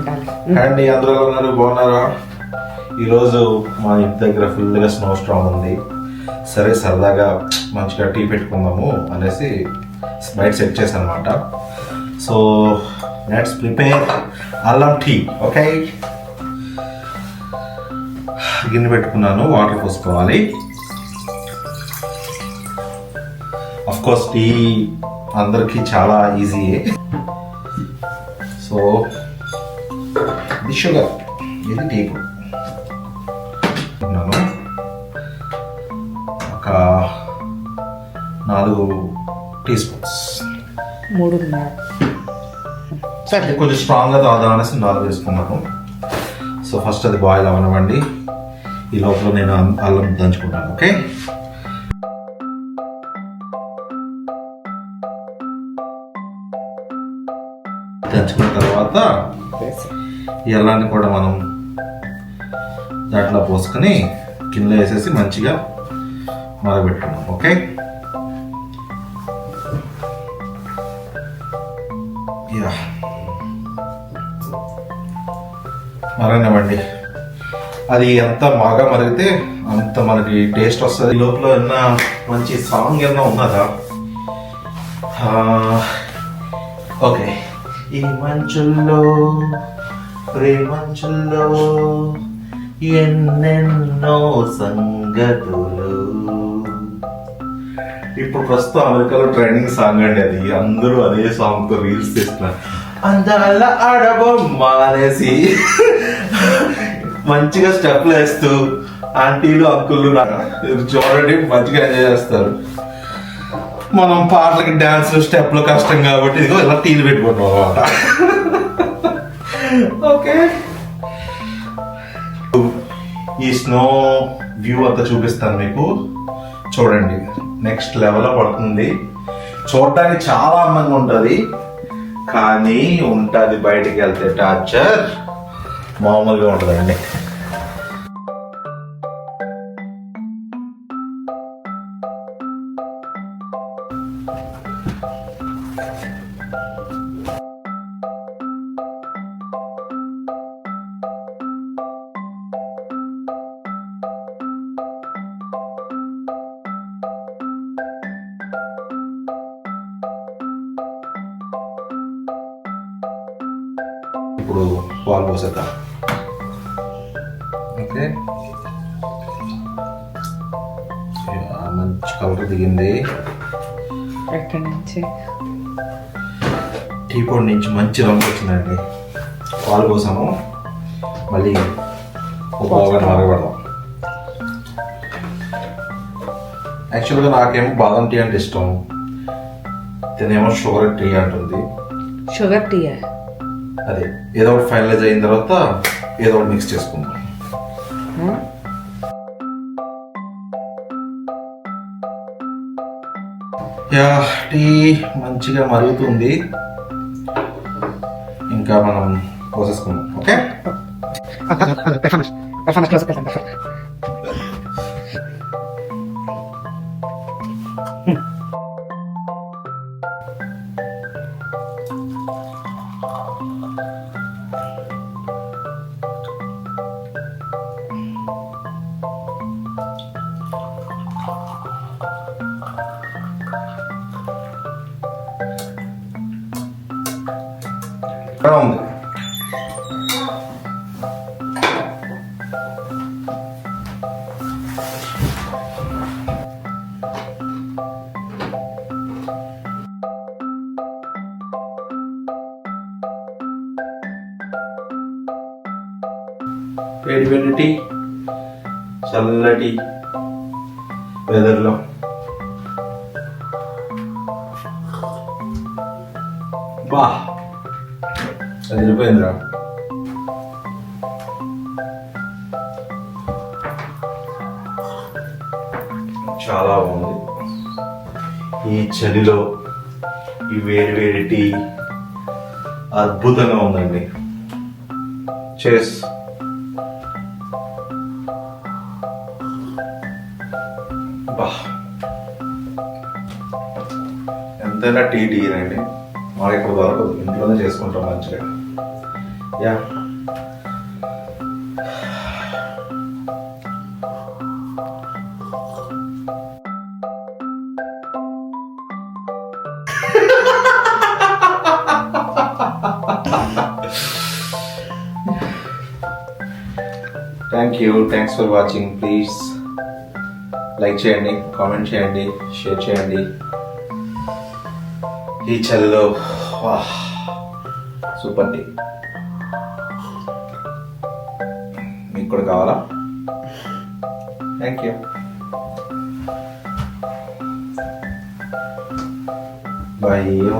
చేసుకుంటాను. అండి అందరూ ఉన్నారు, బాగున్నారా? ఈరోజు మా ఇంటి దగ్గర ఫుల్గా స్నో స్ట్రామ్ ఉంది. సరే సరదాగా మంచిగా టీ పెట్టుకుందాము అనేసి బయట సెట్ చేశాను అనమాట. సో లెట్స్ ప్రిపేర్ అల్లం టీ. ఓకే, గిన్నె పెట్టుకున్నాను, వాటర్ పోసుకోవాలి. అఫ్ కోర్స్ టీ అందరికీ చాలా ఈజీయే. సో ఇది షుగర్, ఇది టీ పొడి. ఒక 4 టీ స్పూన్స్. 3.5. సరే, కొంచెం స్ట్రాంగ్గా తాగుదాం అనేసి 4 వేసుకున్నాను. సో ఫస్ట్ అది బాయిల్ అవ్వనివ్వండి. ఈ లోపల నేను అల్లం దంచుకుంటాను. ఓకే, దంచుకున్న తర్వాత ఈ అల్లాన్ని కూడా మనం దాంట్లో పోసుకొని కింద వేసేసి మంచిగా మరగబెట్టుకున్నాం. ఓకే, మరగనివ్వండి. అది ఎంత బాగా మరిగితే అంత మనకి టేస్ట్ వస్తుంది. లోపల ఏమన్నా మంచి సాంగ్ ఏమన్నా ఉన్నదా? ఓకే, ఈ మంచుల్లో ప్రేమంచుల్లో ఎన్నెన్నో సంగతులు. ఇప్పుడు ప్రస్తుతం అమెరికాలో ట్రెండింగ్ సాంగ్ అండి అది. అందరూ అదే సాంగ్ తో రీల్స్ తీస్తున్నారు. అందాల ఆడబొమ్మ అనేసి మంచిగా స్టెప్లు వేస్తూ ఆంటీలు అంకుళ్ళు చూడండి మంచిగా ఎంజాయ్ చేస్తారు. మనం పాటలకి డాన్స్ స్టెప్లు కష్టం కాబట్టి ఇదిగో ఇలా టీలు పెట్టుకుంటాం అన్నమాట. ఓకే, ఈ స్నో వ్యూ అంతా చూపిస్తాను మీకు. చూడండి, నెక్స్ట్ లెవెల్లో పడుతుంది. చూడటానికి చాలా అందంగా ఉంటుంది, కానీ ఉంటుంది బయటికి వెళ్తే టార్చర్ మామూలుగా ఉంటుందండి. ఇప్పుడు పాలు పోసేద్దాం. ఓకే, మంచి కలర్ దిగింది. ఎక్కడి నుంచి? టీ పొడి నుంచి మంచి రంగు వచ్చిందండి. పాలు పోసాము, మళ్ళీ ఒక బాగా మరగబడదాం. యాక్చువల్గా నాకేమో బాదం టీ అంటే ఇష్టం, తినేమో షుగర్ టీ అంటుంది. షుగర్ టీ అదే ఏదో ఒకటి ఫైనలైజ్ అయిన తర్వాత ఏదో ఒకటి మిక్స్ చేసుకుందాం. టీ మంచిగా మరుగుతుంది, ఇంకా మనం పోసేసుకుందాం. ఓకే, ఉంది. వేడి టీ, చల్లటి వెదర్లో బా అది వెళ్ళిపోయిందిరా. చాలా బాగుంది. ఈ చలిలో ఈ వేడి టీ అద్భుతంగా ఉందండి. చేస్ ఎంతైనా టీ టీ రండి, మాకు ఇక్కడ దొరకదు, ఇంట్లోనే చేసుకుంటాం మంచిగా. Yeah thanks for watching. Please like చేయండి, కామెంట్ చేయండి, షేర్ చేయండి. ఈ చలిలో సూపర్ టీ. మీకు కూడా కావాలా? Thank you. బాయ్.